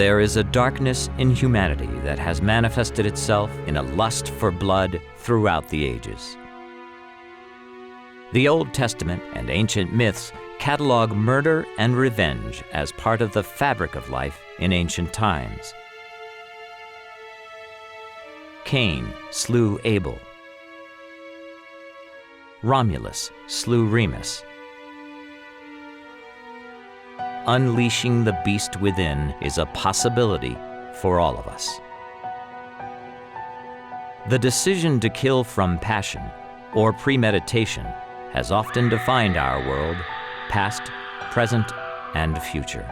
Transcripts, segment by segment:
There is a darkness in humanity that has manifested itself in a lust for blood throughout the ages. The Old Testament and ancient myths catalog murder and revenge as part of the fabric of life in ancient times. Cain slew Abel. Romulus slew Remus. Unleashing the beast within is a possibility for all of us. The decision to kill from passion or premeditation has often defined our world, past, present, and future.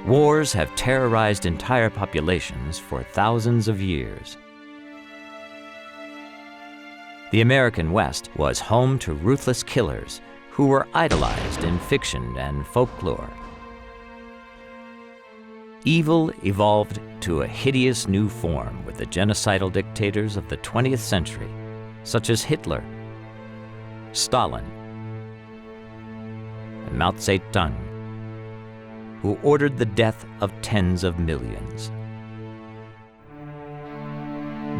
Wars have terrorized entire populations for thousands of years. The American West was home to ruthless killers who were idolized in fiction and folklore. Evil evolved to a hideous new form with the genocidal dictators of the 20th century, such as Hitler, Stalin, and Mao Zedong, who ordered the death of tens of millions.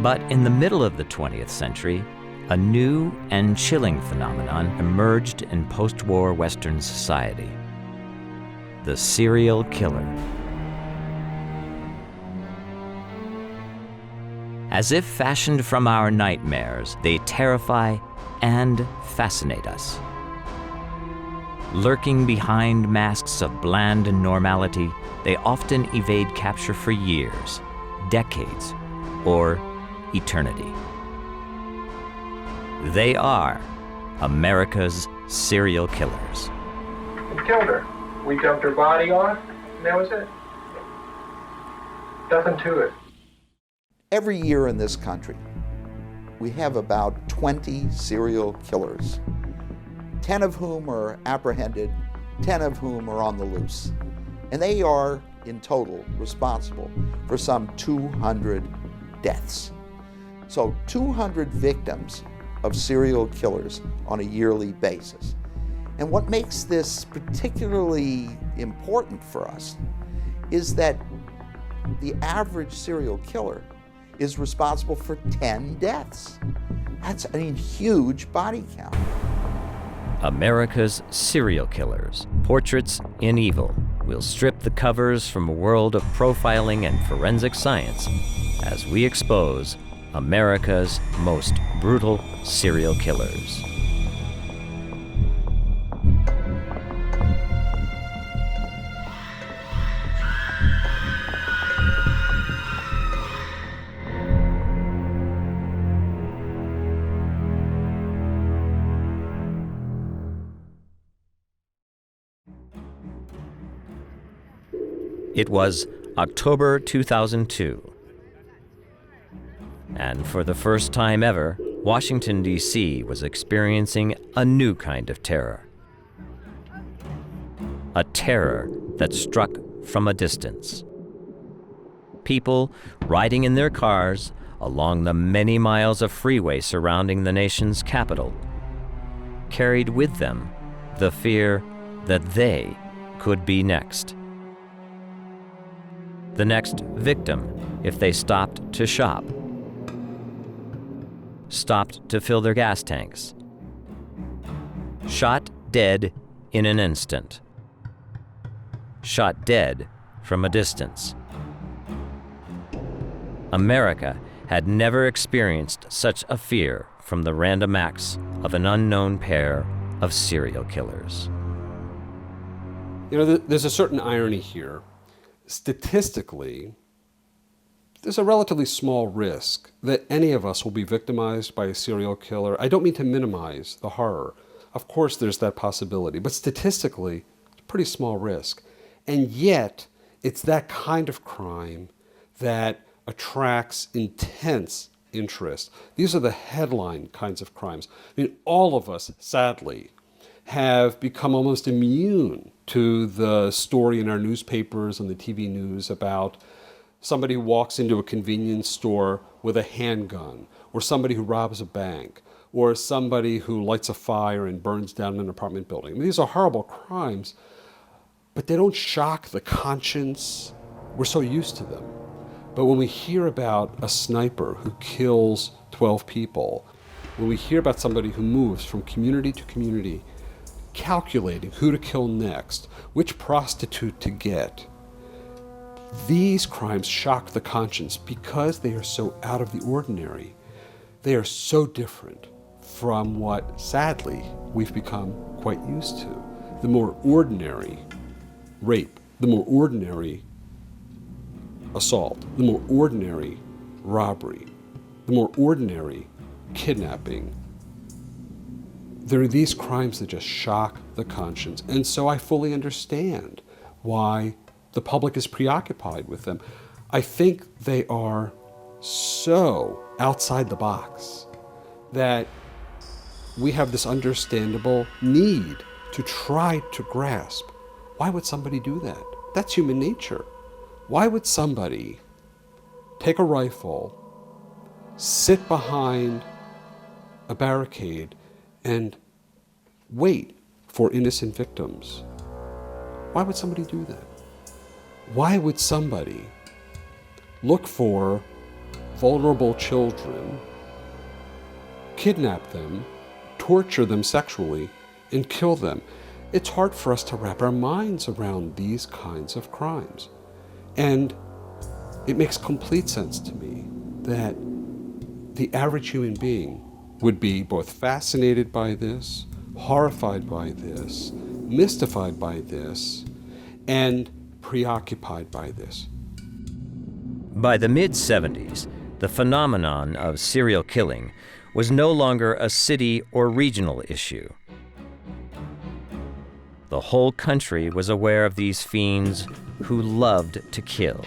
But in the middle of the 20th century, a new and chilling phenomenon emerged in post-war Western society: the serial killer. As if fashioned from our nightmares, they terrify and fascinate us. Lurking behind masks of bland normality, they often evade capture for years, decades, or eternity. They are America's serial killers. We killed her. We jumped her body off, and that was it. Nothing to it. Every year in this country, we have about 20 serial killers, 10 of whom are apprehended, 10 of whom are on the loose. And they are, in total, responsible for some 200 deaths. So 200 victims of serial killers on a yearly basis. And what makes this particularly important for us is that the average serial killer is responsible for 10 deaths. That's a huge body count. America's Serial Killers, Portraits in Evil, will strip the covers from a world of profiling and forensic science as we expose America's most brutal serial killers. It was October 2002. And for the first time ever, Washington, D.C. was experiencing a new kind of terror. A terror that struck from a distance. People riding in their cars along the many miles of freeway surrounding the nation's capital carried with them the fear that they could be next. The next victim if they stopped to shop, stopped to fill their gas tanks, shot dead in an instant, shot dead from a distance. America had never experienced such a fear from the random acts of an unknown pair of serial killers. You know, there's a certain irony here. Statistically, there's a relatively small risk that any of us will be victimized by a serial killer. I don't mean to minimize the horror. Of course there's that possibility, but statistically, it's a pretty small risk. And yet, it's that kind of crime that attracts intense interest. These are the headline kinds of crimes. I mean, all of us, sadly, have become almost immune to the story in our newspapers and the TV news about somebody who walks into a convenience store with a handgun, or somebody who robs a bank, or somebody who lights a fire and burns down an apartment building. I mean, these are horrible crimes, but they don't shock the conscience. We're so used to them. But when we hear about a sniper who kills 12 people, when we hear about somebody who moves from community to community, calculating who to kill next, which prostitute to get, these crimes shock the conscience because they are so out of the ordinary. They are so different from what, sadly, we've become quite used to. The more ordinary rape, the more ordinary assault, the more ordinary robbery, the more ordinary kidnapping. There are these crimes that just shock the conscience. And so I fully understand why the public is preoccupied with them. I think they are so outside the box that we have this understandable need to try to grasp. Why would somebody do that? That's human nature. Why would somebody take a rifle, sit behind a barricade, and wait for innocent victims? Why would somebody do that? Why would somebody look for vulnerable children, kidnap them, torture them sexually, and kill them? It's hard for us to wrap our minds around these kinds of crimes. And it makes complete sense to me that the average human being would be both fascinated by this, horrified by this, mystified by this, and preoccupied by this. By the mid-70s, the phenomenon of serial killing was no longer a city or regional issue. The whole country was aware of these fiends who loved to kill.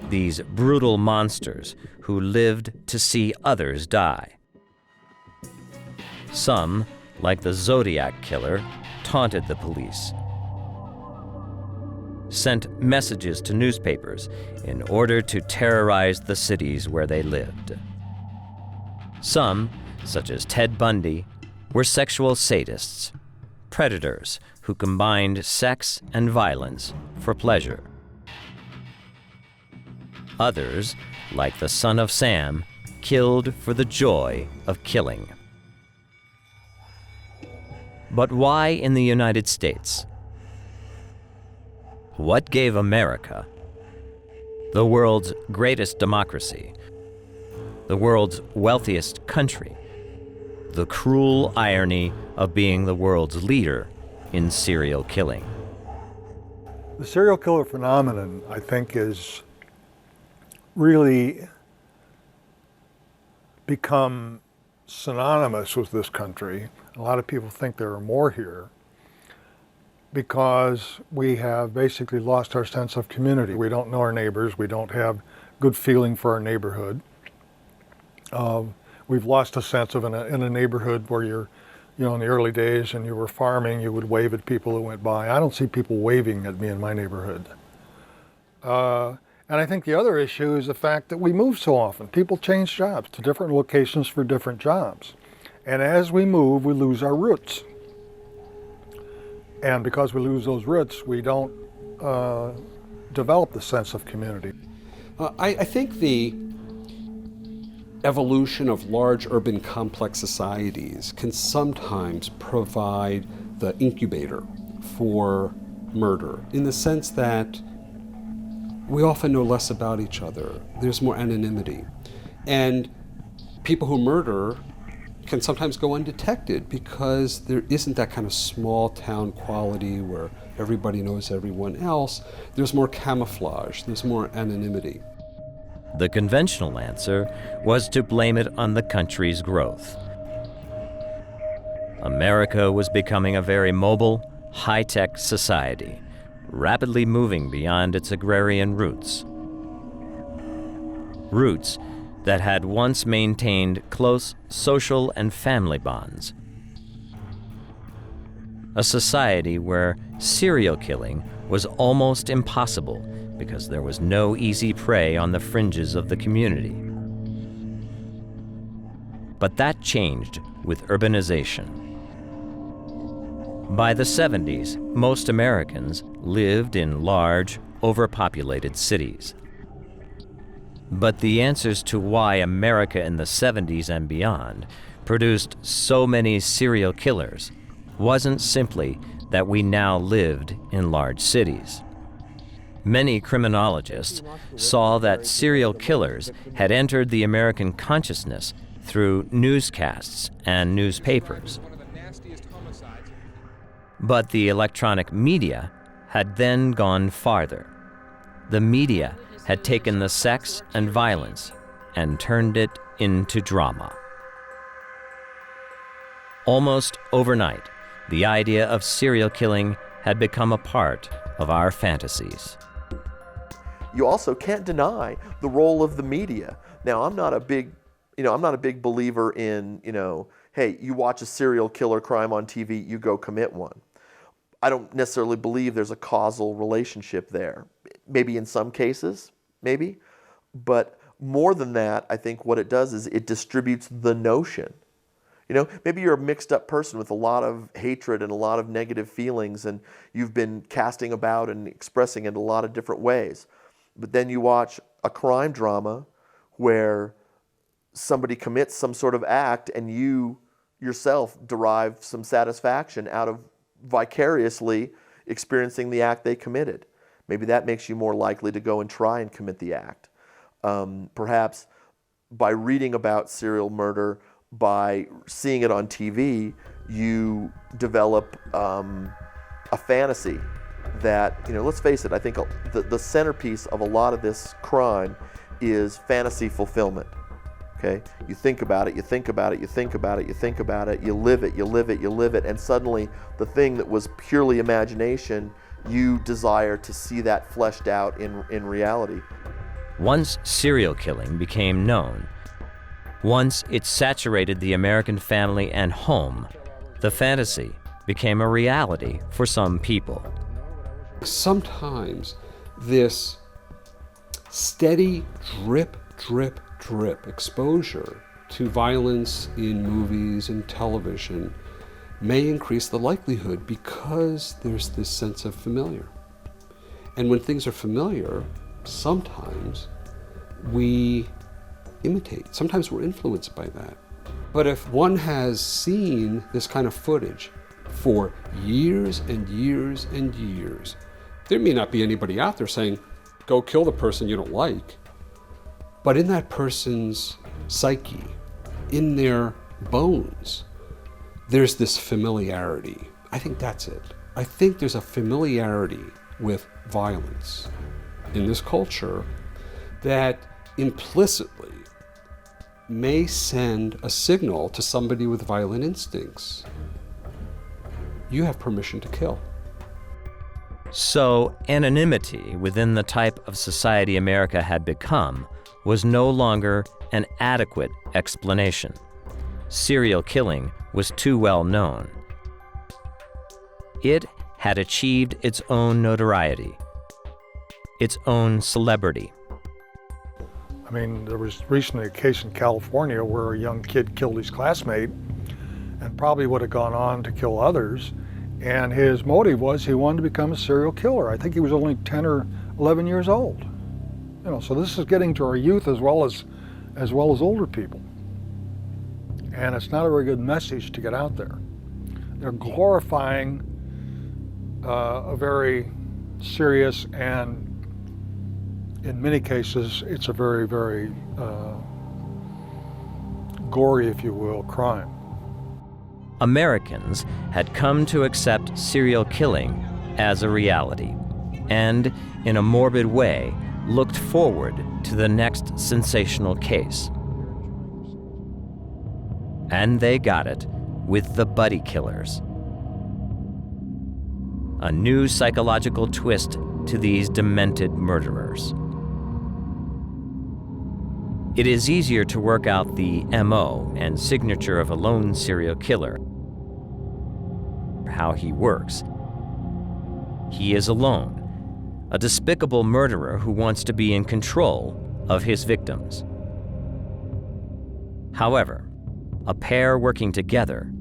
These brutal monsters who lived to see others die. Some, like the Zodiac killer, taunted the police, sent messages to newspapers in order to terrorize the cities where they lived. Some, such as Ted Bundy, were sexual sadists, predators who combined sex and violence for pleasure. Others, like the son of Sam, killed for the joy of killing. But why in the United States? What gave America, the world's greatest democracy, the world's wealthiest country, the cruel irony of being the world's leader in serial killing? The serial killer phenomenon, I think, is really become synonymous with this country. A lot of people think there are more here because we have basically lost our sense of community. We don't know our neighbors. We don't have good feeling for our neighborhood. We've lost a sense of in a neighborhood where you're, in the early days and you were farming, you would wave at people who went by. I don't see people waving at me in my neighborhood. And I think the other issue is the fact that we move so often. People change jobs to different locations for different jobs. And as we move, we lose our roots. And because we lose those roots, we don't develop the sense of community. I think the evolution of large urban complex societies can sometimes provide the incubator for murder, in the sense that we often know less about each other. There's more anonymity. And people who murder can sometimes go undetected because there isn't that kind of small town quality where everybody knows everyone else. There's more camouflage, there's more anonymity. The conventional answer was to blame it on the country's growth. America was becoming a very mobile, high-tech society, rapidly moving beyond its agrarian roots. Roots that had once maintained close social and family bonds. A society where serial killing was almost impossible because there was no easy prey on the fringes of the community. But that changed with urbanization. By the 70s, most Americans lived in large, overpopulated cities. But the answers to why America in the 70s and beyond produced so many serial killers wasn't simply that we now lived in large cities. Many criminologists saw that serial killers had entered the American consciousness through newscasts and newspapers. But the electronic media had then gone farther. The media had taken the sex and violence and turned it into drama. Almost overnight, the idea of serial killing had become a part of our fantasies. You also can't deny the role of the media. Now, I'm not a big believer in, hey, you watch a serial killer crime on TV, you go commit one. I don't necessarily believe there's a causal relationship there. Maybe in some cases, maybe. But more than that, I think what it does is it distributes the notion. Maybe you're a mixed up person with a lot of hatred and a lot of negative feelings, and you've been casting about and expressing it in a lot of different ways. But then you watch a crime drama where somebody commits some sort of act and you yourself derive some satisfaction out of vicariously experiencing the act they committed. Maybe that makes you more likely to go and try and commit the act. Perhaps by reading about serial murder, by seeing it on TV, you develop a fantasy that, let's face it, I think the centerpiece of a lot of this crime is fantasy fulfillment. Okay? You think about it, you think about it, you think about it, you think about it, you live it, you live it, you live it, and suddenly the thing that was purely imagination, you desire to see that fleshed out in reality. Once serial killing became known, once it saturated the American family and home, the fantasy became a reality for some people. Sometimes this steady drip, drip, drip exposure to violence in movies and television may increase the likelihood because there's this sense of familiar. And when things are familiar, sometimes we imitate. Sometimes we're influenced by that. But if one has seen this kind of footage for years and years and years, there may not be anybody out there saying, go kill the person you don't like. But in that person's psyche, in their bones, there's this familiarity. I think that's it. I think there's a familiarity with violence in this culture that implicitly may send a signal to somebody with violent instincts. You have permission to kill. So anonymity within the type of society America had become was no longer an adequate explanation. Serial killing was too well known. It had achieved its own notoriety, its own celebrity. I mean, there was recently a case in California where a young kid killed his classmate and probably would have gone on to kill others. And his motive was he wanted to become a serial killer. I think he was only 10 or 11 years old. So this is getting to our youth as well as older people. And it's not a very good message to get out there. They're glorifying a very serious and, in many cases, it's a very, very gory, if you will, crime. Americans had come to accept serial killing as a reality, and in a morbid way, looked forward to the next sensational case. And they got it with the buddy killers. A new psychological twist to these demented murderers. It is easier to work out the MO and signature of a lone serial killer, how he works. He is alone, a despicable murderer who wants to be in control of his victims. However, a pair working together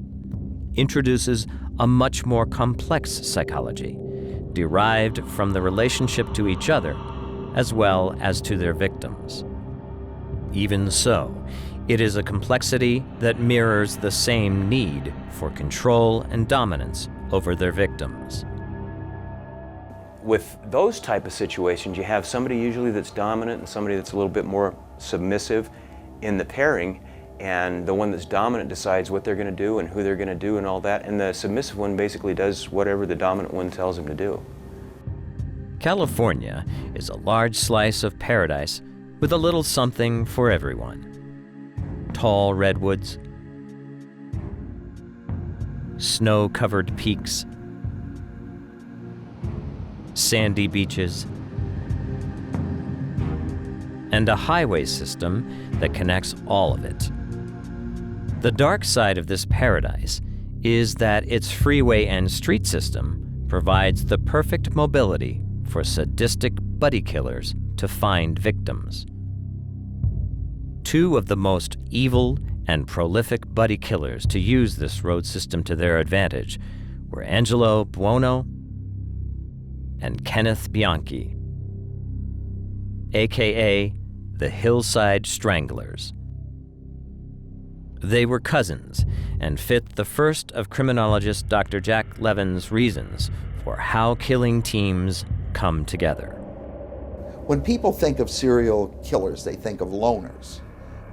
introduces a much more complex psychology, derived from the relationship to each other as well as to their victims. Even so, it is a complexity that mirrors the same need for control and dominance over their victims. With those type of situations, you have somebody usually that's dominant and somebody that's a little bit more submissive in the pairing, and the one that's dominant decides what they're going to do and who they're going to do and all that, and the submissive one basically does whatever the dominant one tells him to do. California is a large slice of paradise with a little something for everyone. Tall redwoods, snow-covered peaks, sandy beaches, and a highway system that connects all of it. The dark side of this paradise is that its freeway and street system provides the perfect mobility for sadistic buddy killers to find victims. Two of the most evil and prolific buddy killers to use this road system to their advantage were Angelo Buono and Kenneth Bianchi, aka the Hillside Stranglers. They were cousins and fit the first of criminologist Dr. Jack Levin's reasons for how killing teams come together. When people think of serial killers, they think of loners.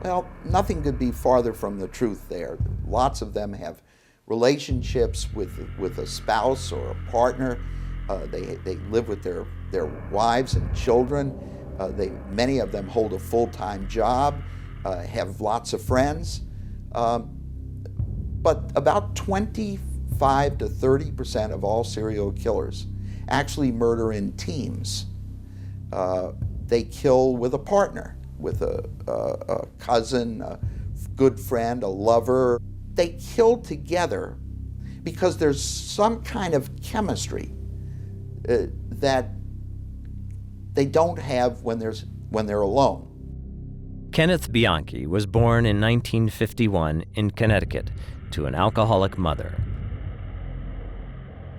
Well, nothing could be farther from the truth there. Lots of them have relationships with a spouse or a partner. They live with their wives and children. Many of them hold a full-time job, have lots of friends. But about 25 to 30% of all serial killers actually murder in teams. They kill with a partner, with a cousin, a good friend, a lover. They kill together because there's some kind of chemistry that they don't have when they're alone. Kenneth Bianchi was born in 1951 in Connecticut to an alcoholic mother.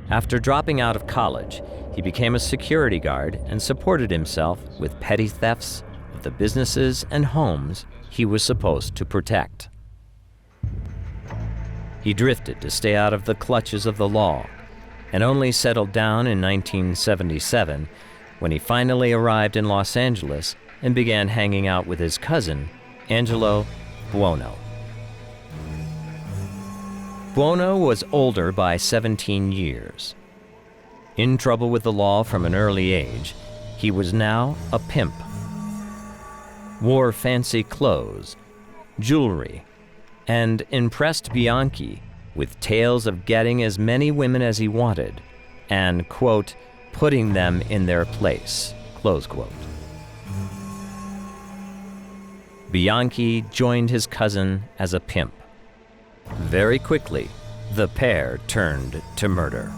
After dropping out of college, he became a security guard and supported himself with petty thefts of the businesses and homes he was supposed to protect. He drifted to stay out of the clutches of the law and only settled down in 1977 when he finally arrived in Los Angeles and began hanging out with his cousin, Angelo Buono. Buono was older by 17 years. In trouble with the law from an early age, he was now a pimp. Wore fancy clothes, jewelry, and impressed Bianchi with tales of getting as many women as he wanted and, quote, putting them in their place, close quote. Bianchi joined his cousin as a pimp. Very quickly, the pair turned to murder.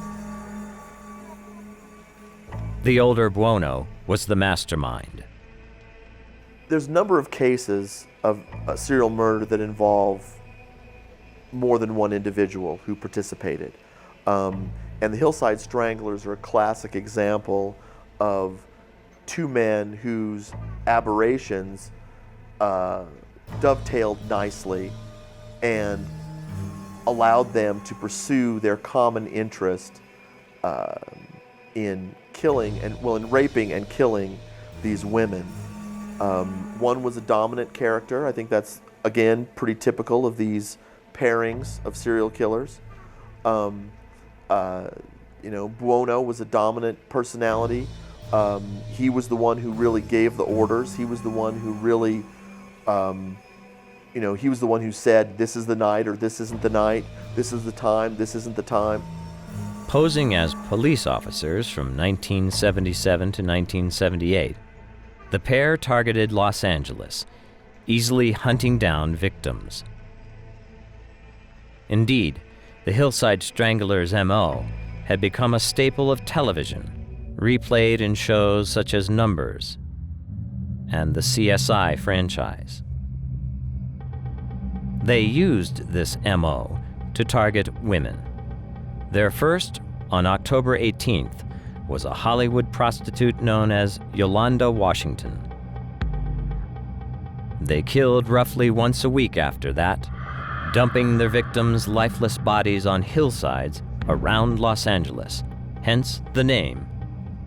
The older Buono was the mastermind. There's a number of cases of serial murder that involve more than one individual who participated. And the Hillside Stranglers are a classic example of two men whose aberrations dovetailed nicely and allowed them to pursue their common interest in killing in raping and killing these women. One was a dominant character. I think that's, again, pretty typical of these pairings of serial killers. Buono was a dominant personality. He was the one who really gave the orders. He was the one who really, he was the one who said, this is the night, or this isn't the night, this is the time, this isn't the time. Posing as police officers from 1977 to 1978, the pair targeted Los Angeles, easily hunting down victims. Indeed, the Hillside Stranglers' M.O. had become a staple of television, replayed in shows such as Numbers and the CSI franchise. They used this M.O. to target women. Their first, on October 18th, was a Hollywood prostitute known as Yolanda Washington. They killed roughly once a week after that, dumping their victims' lifeless bodies on hillsides around Los Angeles, hence the name,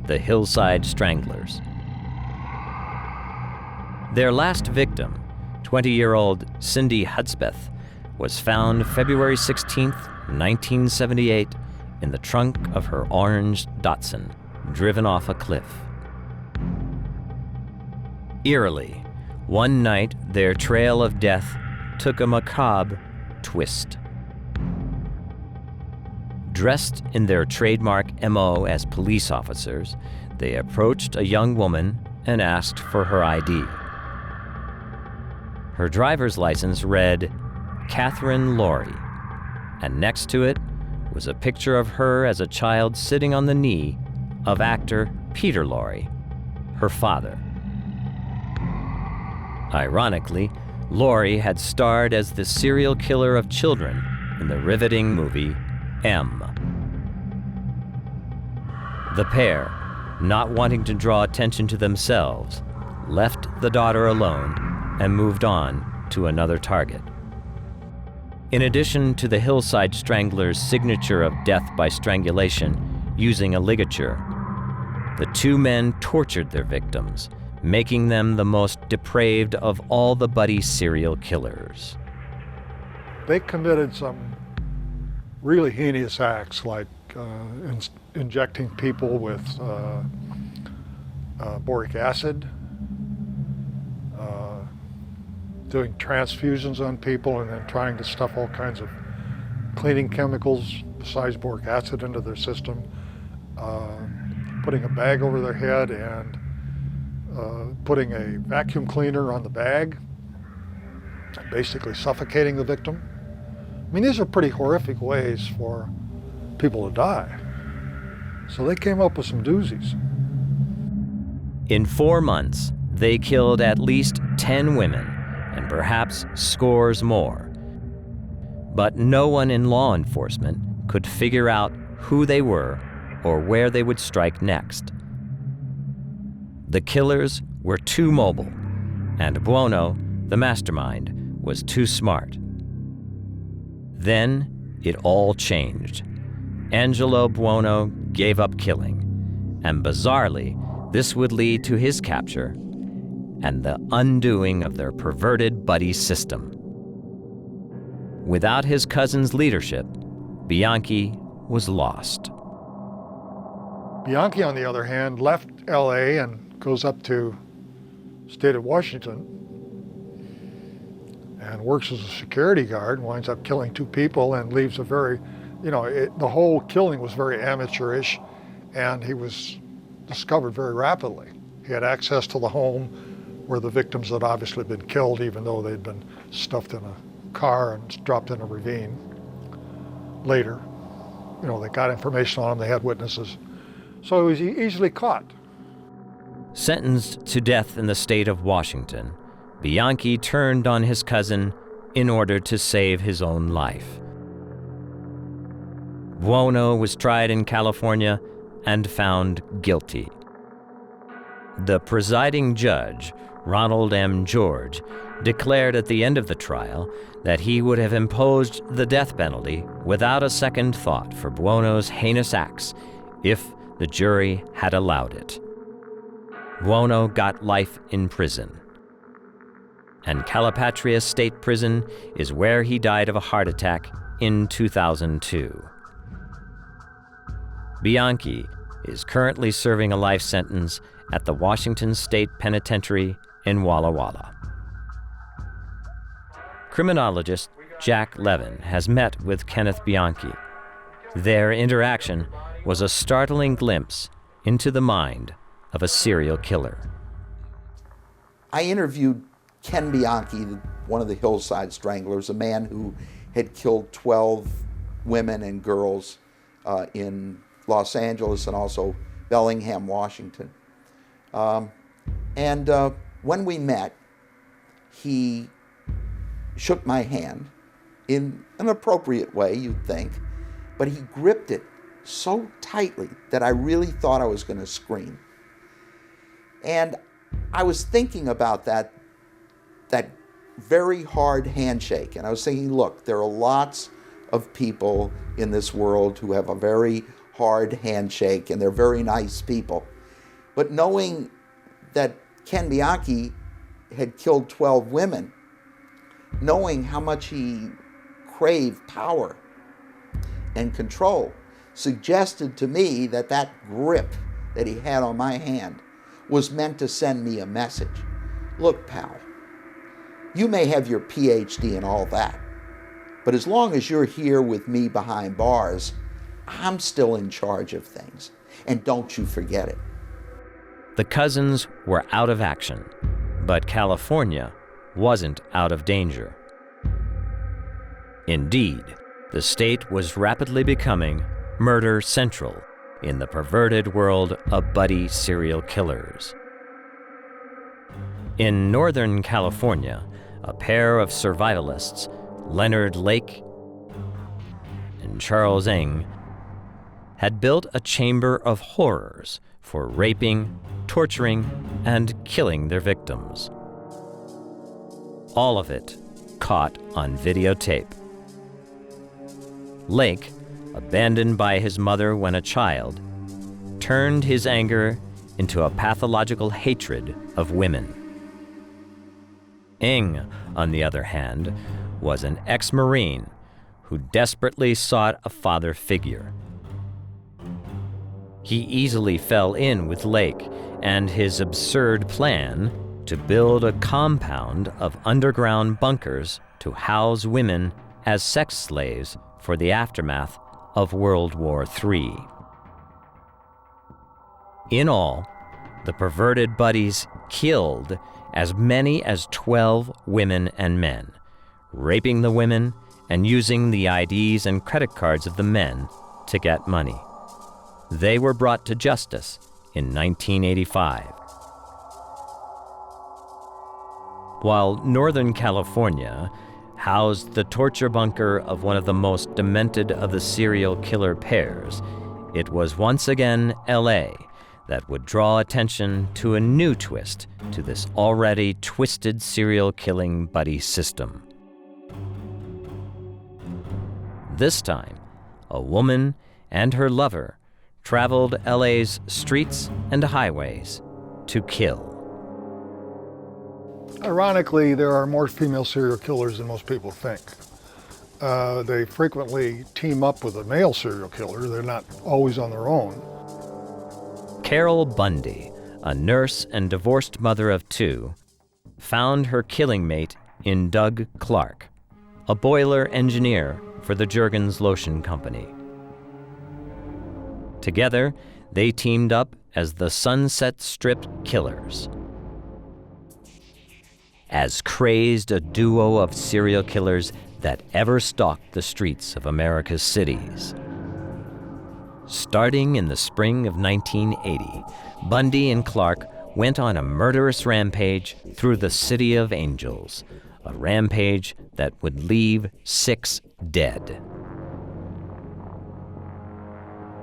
the Hillside Stranglers. Their last victim, 20-year-old Cindy Hudspeth, was found February 16, 1978, in the trunk of her orange Datsun, driven off a cliff. Eerily, one night their trail of death took a macabre twist. Dressed in their trademark MO as police officers, they approached a young woman and asked for her ID. Her driver's license read Catherine Laurie, and next to it was a picture of her as a child sitting on the knee of actor Peter Lorre, her father. Ironically, Laurie had starred as the serial killer of children in the riveting movie M. The pair, not wanting to draw attention to themselves, left the daughter alone and moved on to another target. In addition to the Hillside Stranglers' signature of death by strangulation using a ligature, the two men tortured their victims, making them the most depraved of all the buddy serial killers. They committed some really heinous acts, like injecting people with boric acid, doing transfusions on people, and then trying to stuff all kinds of cleaning chemicals besides boric acid into their system, putting a bag over their head and putting a vacuum cleaner on the bag, basically suffocating the victim. I mean, these are pretty horrific ways for people to die. So they came up with some doozies. In 4 months, they killed at least 10 women and perhaps scores more. But no one in law enforcement could figure out who they were or where they would strike next. The killers were too mobile, and Buono, the mastermind, was too smart. Then it all changed. Angelo Buono gave up killing, and bizarrely, this would lead to his capture and the undoing of their perverted buddy system. Without his cousin's leadership, Bianchi was lost. Bianchi, on the other hand, left LA and goes up to state of Washington and works as a security guard, winds up killing 2 people and leaves a very, the whole killing was very amateurish, and he was discovered very rapidly. He had access to the home where the victims had obviously been killed, even though they'd been stuffed in a car and dropped in a ravine. Later, they got information on him, they had witnesses. So he was easily caught. Sentenced to death in the state of Washington, Bianchi turned on his cousin in order to save his own life. Buono was tried in California and found guilty. The presiding judge, Ronald M. George, declared at the end of the trial that he would have imposed the death penalty without a second thought for Buono's heinous acts if the jury had allowed it. Buono got life in prison, and Calipatria State Prison is where he died of a heart attack in 2002. Bianchi is currently serving a life sentence at the Washington State Penitentiary in Walla Walla. Criminologist Jack Levin has met with Kenneth Bianchi. Their interaction was a startling glimpse into the mind of a serial killer. I interviewed Ken Bianchi, one of the Hillside Stranglers, a man who had killed 12 women and girls in Los Angeles and also Bellingham, Washington. When we met, he shook my hand in an appropriate way, you'd think, but he gripped it so tightly that I really thought I was going to scream. And I was thinking about that very hard handshake, and I was thinking, look, there are lots of people in this world who have a very hard handshake, and they're very nice people. But knowing that Ken Bianchi had killed 12 women, knowing how much he craved power and control, suggested to me that that grip that he had on my hand was meant to send me a message. Look, pal, you may have your PhD and all that, but as long as you're here with me behind bars, I'm still in charge of things, and don't you forget it. The cousins were out of action, but California wasn't out of danger. Indeed, the state was rapidly becoming murder central in the perverted world of buddy serial killers. In Northern California, a pair of survivalists, Leonard Lake and Charles Ng, had built a chamber of horrors for raping, torturing, and killing their victims. All of it caught on videotape. Lake, abandoned by his mother when a child, turned his anger into a pathological hatred of women. Ng, on the other hand, was an ex-Marine who desperately sought a father figure. He easily fell in with Lake and his absurd plan to build a compound of underground bunkers to house women as sex slaves for the aftermath of World War III. In all, the perverted buddies killed as many as 12 women and men, raping the women and using the IDs and credit cards of the men to get money. They were brought to justice in 1985. While Northern California housed the torture bunker of one of the most demented of the serial killer pairs, it was once again LA that would draw attention to a new twist to this already twisted serial killing buddy system. This time, a woman and her lover traveled LA's streets and highways to kill. Ironically, there are more female serial killers than most people think. They frequently team up with a male serial killer. They're not always on their own. Carol Bundy, a nurse and divorced mother of two, found her killing mate in Doug Clark, a boiler engineer for the Jergens Lotion Company. Together, they teamed up as the Sunset Strip Killers. As crazed a duo of serial killers that ever stalked the streets of America's cities. Starting in the spring of 1980, Bundy and Clark went on a murderous rampage through the City of Angels, a rampage that would leave 6 dead.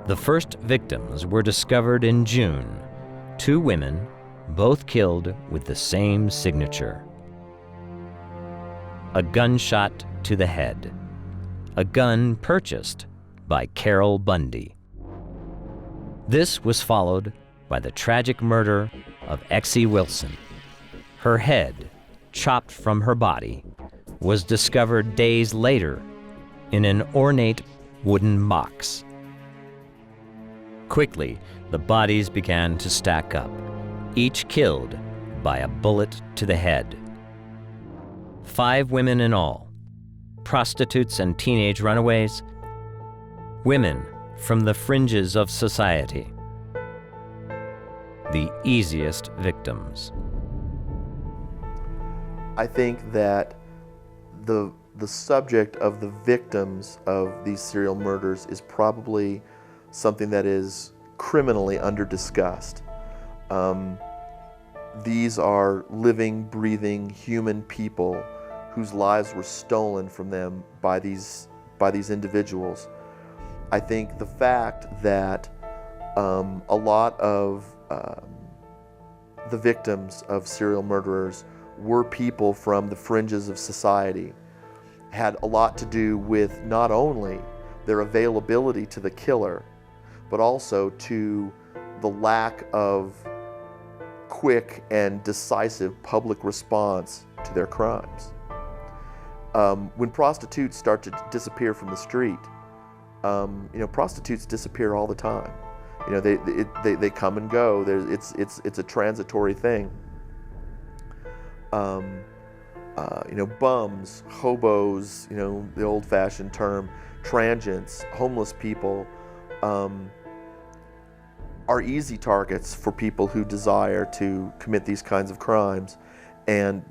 The first victims were discovered in June, 2 women, both killed with the same signature. A gunshot to the head, a gun purchased by Carol Bundy. This was followed by the tragic murder of Exie Wilson. Her head, chopped from her body, was discovered days later in an ornate wooden box. Quickly, the bodies began to stack up, each killed by a bullet to the head. 5 women in all, prostitutes and teenage runaways, women from the fringes of society. The easiest victims. I think that the subject of the victims of these serial murders is probably something that is criminally under-discussed. These are living, breathing human people whose lives were stolen from them by these individuals. I think the fact that a lot of the victims of serial murderers were people from the fringes of society had a lot to do with not only their availability to the killer, but also to the lack of quick and decisive public response to their crimes. When prostitutes start to disappear from the street, prostitutes disappear all the time. They come and go. It's a transitory thing. Bums, hobos, the old-fashioned term, transients, homeless people, are easy targets for people who desire to commit these kinds of crimes, and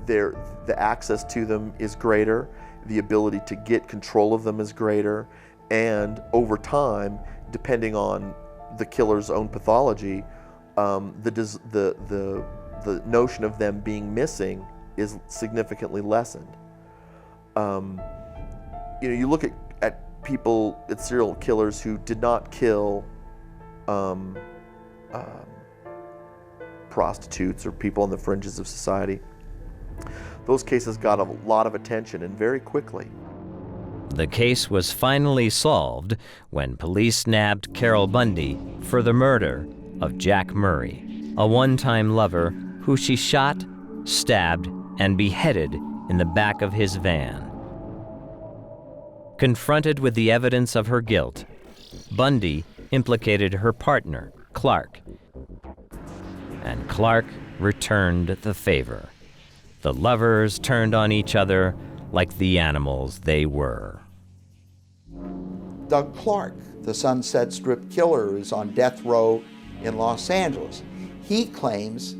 the access to them is greater, the ability to get control of them is greater, and over time, depending on the killer's own pathology, the notion of them being missing is significantly lessened. You look at people, at serial killers who did not kill prostitutes or people on the fringes of society. Those cases got a lot of attention, and very quickly. The case was finally solved when police nabbed Carol Bundy for the murder of Jack Murray, a one-time lover who she shot, stabbed, and beheaded in the back of his van. Confronted with the evidence of her guilt, Bundy implicated her partner, Clark, and Clark returned the favor. The lovers turned on each other like the animals they were. Doug Clark, the Sunset Strip killer, is on death row in Los Angeles. He claims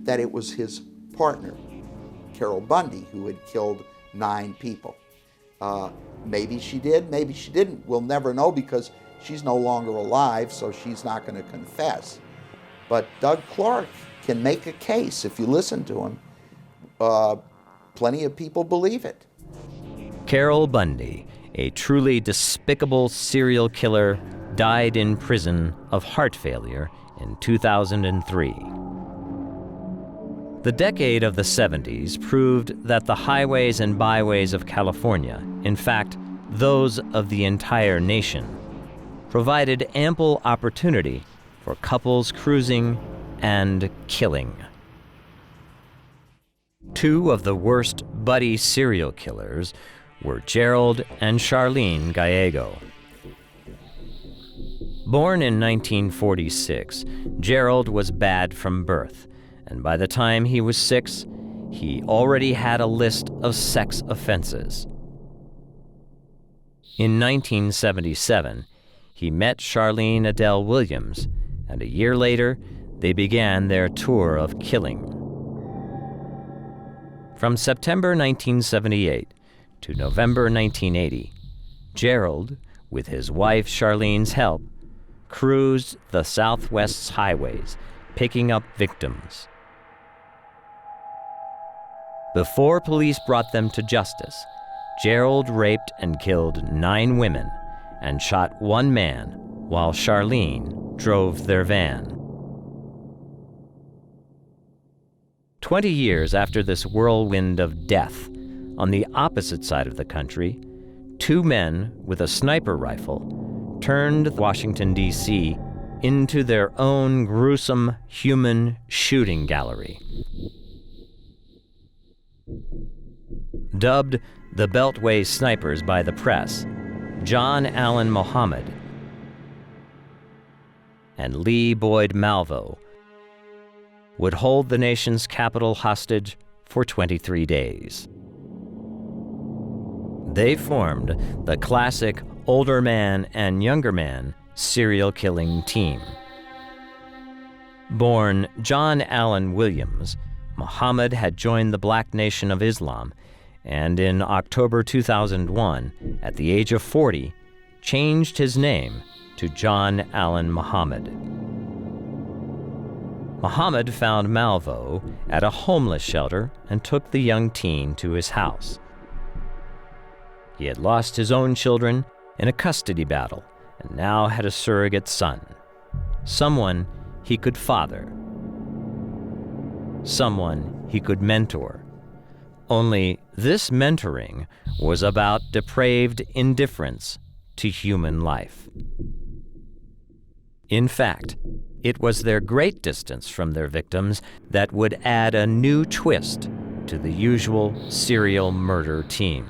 that it was his partner, Carol Bundy, who had killed 9 people. Maybe she did, maybe she didn't. We'll never know because she's no longer alive, so she's not going to confess. But Doug Clark can make a case if you listen to him. Plenty of people believe it. Carol Bundy, a truly despicable serial killer, died in prison of heart failure in 2003. The decade of the 70s proved that the highways and byways of California, in fact, those of the entire nation, provided ample opportunity for couples cruising and killing. 2 of the worst buddy serial killers were Gerald and Charlene Gallego. Born in 1946, Gerald was bad from birth, and by the time he was 6, he already had a list of sex offenses. In 1977, he met Charlene Adele Williams, and a year later, they began their tour of killing. From September 1978 to November 1980, Gerald, with his wife Charlene's help, cruised the Southwest's highways, picking up victims. Before police brought them to justice, Gerald raped and killed 9 women and shot 1 man while Charlene drove their van. 20 years after this whirlwind of death, on the opposite side of the country, 2 men with a sniper rifle turned Washington, D.C. into their own gruesome human shooting gallery. Dubbed the Beltway Snipers by the press, John Allen Muhammad and Lee Boyd Malvo would hold the nation's capital hostage for 23 days. They formed the classic older man and younger man serial killing team. Born John Allen Williams, Muhammad had joined the Black Nation of Islam, and in October 2001, at the age of 40, changed his name to John Allen Muhammad. Muhammad found Malvo at a homeless shelter and took the young teen to his house. He had lost his own children in a custody battle and now had a surrogate son, someone he could father, someone he could mentor. Only this mentoring was about depraved indifference to human life. In fact, it was their great distance from their victims that would add a new twist to the usual serial murder team.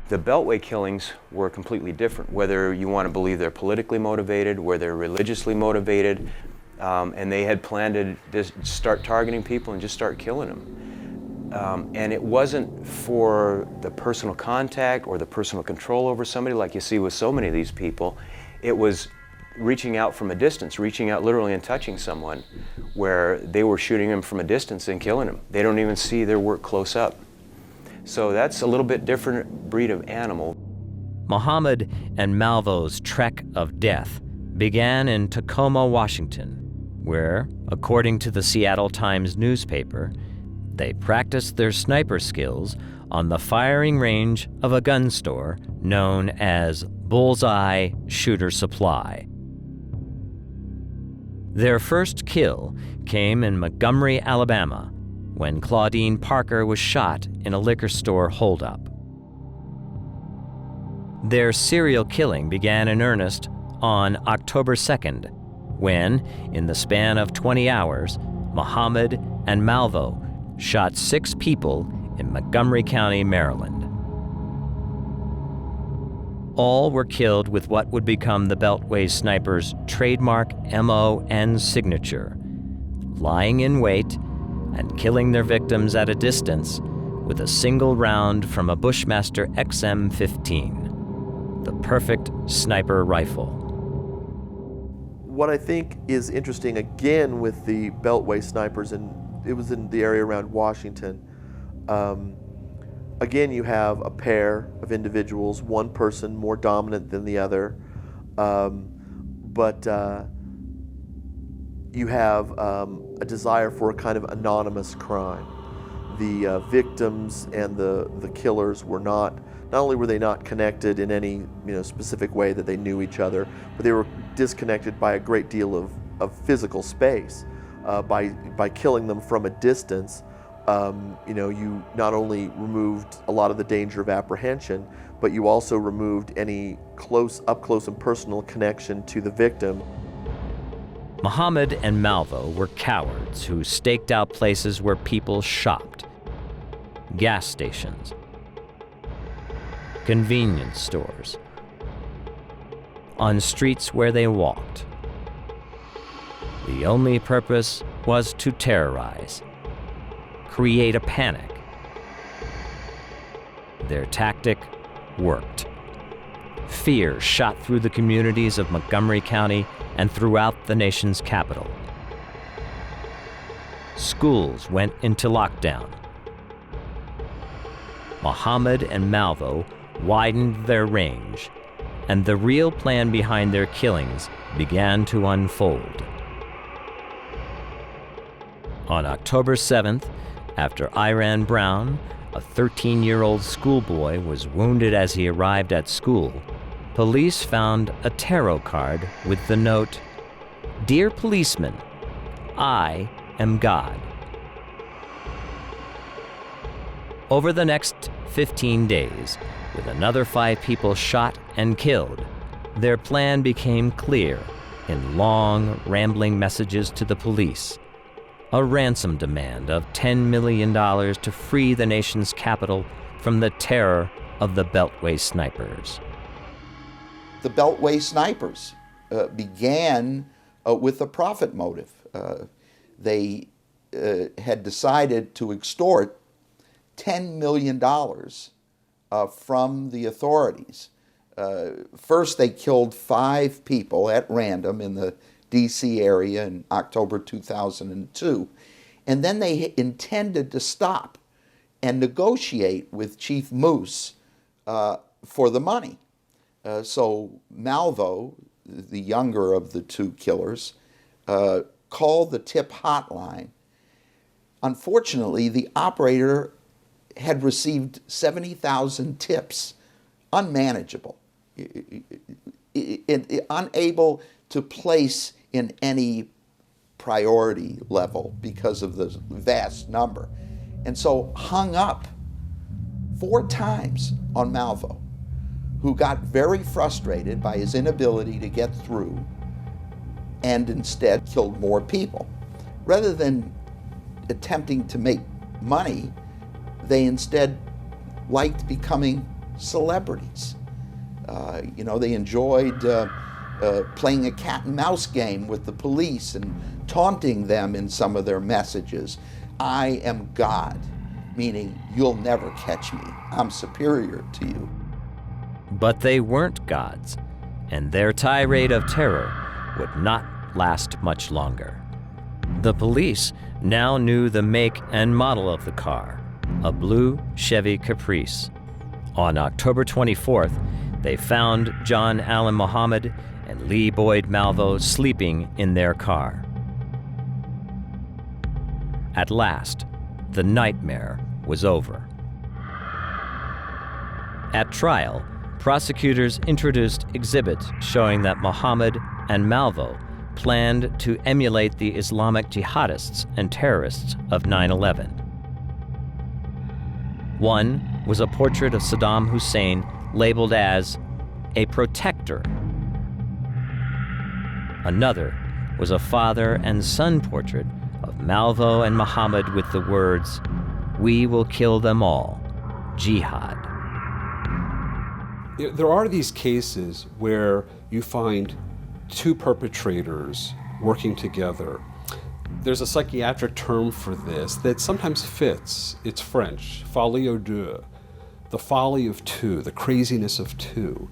The Beltway killings were completely different, whether you want to believe they're politically motivated, whether they're religiously motivated, and they had planned to just start targeting people and just start killing them. And it wasn't for the personal contact or the personal control over somebody like you see with so many of these people. It was reaching out from a distance, reaching out literally and touching someone, where they were shooting them from a distance and killing them. They don't even see their work close up. So that's a little bit different breed of animal. Muhammad and Malvo's trek of death began in Tacoma, Washington, where, according to the Seattle Times newspaper, they practiced their sniper skills on the firing range of a gun store known as Bullseye Shooter Supply. Their first kill came in Montgomery, Alabama, when Claudine Parker was shot in a liquor store holdup. Their serial killing began in earnest on October 2nd, when, in the span of 20 hours, Muhammad and Malvo shot 6 people in Montgomery County, Maryland. All were killed with what would become the Beltway Snipers' trademark MO and signature, lying in wait and killing their victims at a distance with a single round from a Bushmaster XM-15, the perfect sniper rifle. What I think is interesting again with the Beltway Snipers, and it was in the area around Washington, again you have a pair of individuals, one person more dominant than the other, but you have a desire for a kind of anonymous crime. The victims and the killers were not only were they not connected in any specific way that they knew each other, but they were disconnected by a great deal of physical space. By killing them from a distance, you not only removed a lot of the danger of apprehension, but you also removed any up close and personal connection to the victim. Muhammad and Malvo were cowards who staked out places where people shopped, gas stations, convenience stores, on streets where they walked. The only purpose was to terrorize, create a panic. Their tactic worked. Fear shot through the communities of Montgomery County and throughout the nation's capital. Schools went into lockdown. Muhammad and Malvo widened their range, and the real plan behind their killings began to unfold. On October 7th, after Iran Brown, a 13-year-old schoolboy, was wounded as he arrived at school, police found a tarot card with the note, "Dear policeman, I am God." Over the next 15 days, with another 5 people shot and killed, their plan became clear in long, rambling messages to the police. A ransom demand of $10 million to free the nation's capital from the terror of the Beltway Snipers. The Beltway Snipers began with a profit motive. They had decided to extort $10 million from the authorities. First, they killed 5 people at random in the D.C. area in October 2002. And then they intended to stop and negotiate with Chief Moose for the money. So Malvo, the younger of the 2 killers, called the tip hotline. Unfortunately, the operator had received 70,000 tips unmanageable, unable to place in any priority level because of the vast number. And so hung up 4 times on Malvo, who got very frustrated by his inability to get through and instead killed more people. Rather than attempting to make money, they instead liked becoming celebrities. They enjoyed playing a cat and mouse game with the police and taunting them in some of their messages. I am God, meaning you'll never catch me. I'm superior to you. But they weren't gods, and their tirade of terror would not last much longer. The police now knew the make and model of the car, a blue Chevy Caprice. On October 24th, they found John Allen Muhammad and Lee Boyd Malvo sleeping in their car. At last, the nightmare was over. At trial, prosecutors introduced exhibits showing that Muhammad and Malvo planned to emulate the Islamic jihadists and terrorists of 9/11. One was a portrait of Saddam Hussein labeled as a protector. Another was a father and son portrait of Malvo and Muhammad with the words, "We will kill them all, jihad." There are these cases where you find 2 perpetrators working together. There's a psychiatric term for this that sometimes fits. It's French, folie à deux, the folly of 2, the craziness of 2.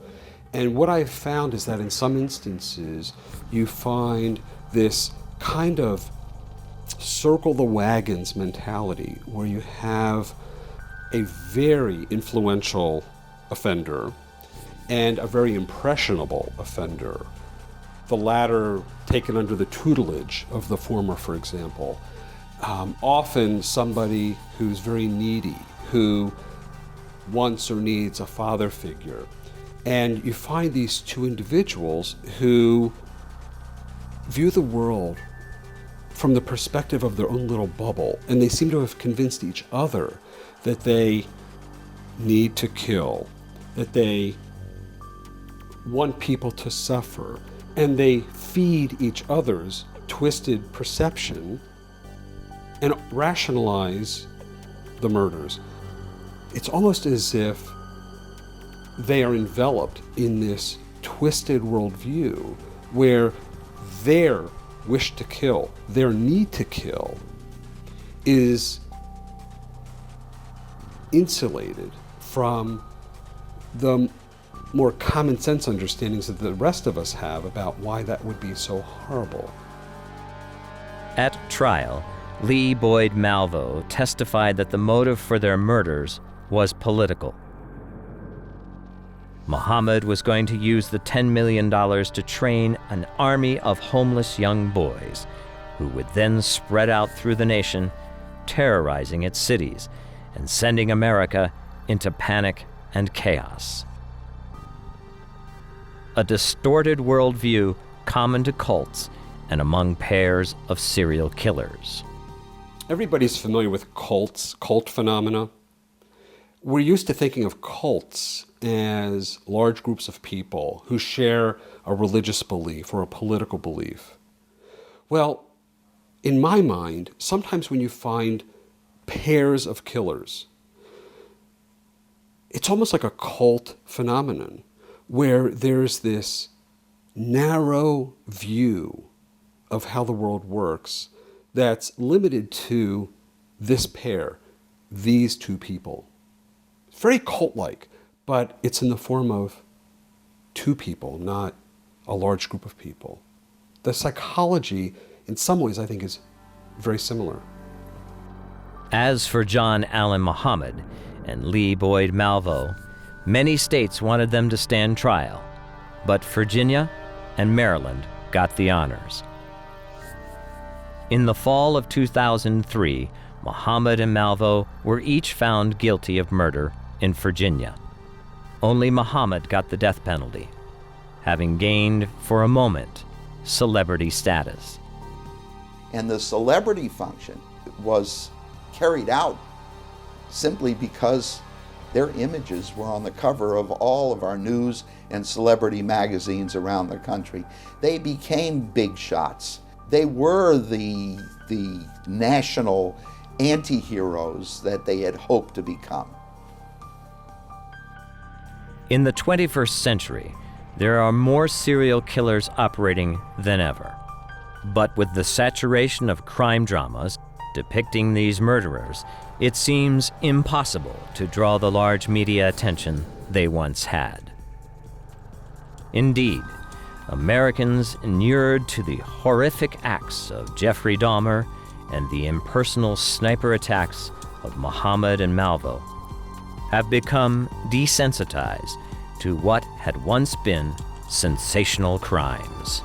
And what I've found is that in some instances, you find this kind of circle the wagons mentality where you have a very influential offender and a very impressionable offender. The latter taken under the tutelage of the former, for example. Often somebody who's very needy, who wants or needs a father figure. And you find these 2 individuals who view the world from the perspective of their own little bubble, and they seem to have convinced each other that they need to kill, that they want people to suffer, and they feed each other's twisted perception and rationalize the murders. It's almost as if they are enveloped in this twisted worldview where their wish to kill, their need to kill, is insulated from the more common sense understandings that the rest of us have about why that would be so horrible. At trial, Lee Boyd Malvo testified that the motive for their murders was political. Muhammad was going to use the $10 million to train an army of homeless young boys who would then spread out through the nation, terrorizing its cities and sending America into panic and chaos. A distorted worldview common to cults and among pairs of serial killers. Everybody's familiar with cults, cult phenomena. We're used to thinking of cults as large groups of people who share a religious belief or a political belief. Well, in my mind, sometimes when you find pairs of killers, it's almost like a cult phenomenon where there's this narrow view of how the world works that's limited to this pair, these 2 people. It's very cult-like, but it's in the form of 2 people, not a large group of people. The psychology, in some ways, I think is very similar. As for John Allen Muhammad and Lee Boyd Malvo, many states wanted them to stand trial, but Virginia and Maryland got the honors. In the fall of 2003, Muhammad and Malvo were each found guilty of murder in Virginia. only Muhammad got the death penalty, having gained, for a moment, celebrity status. And the celebrity function was carried out simply because their images were on the cover of all of our news and celebrity magazines around the country. They became big shots. They were the national anti-heroes that they had hoped to become. In the 21st century, there are more serial killers operating than ever. But with the saturation of crime dramas depicting these murderers, it seems impossible to draw the large media attention they once had. Indeed, Americans inured to the horrific acts of Jeffrey Dahmer and the impersonal sniper attacks of Muhammad and Malvo have become desensitized to what had once been sensational crimes.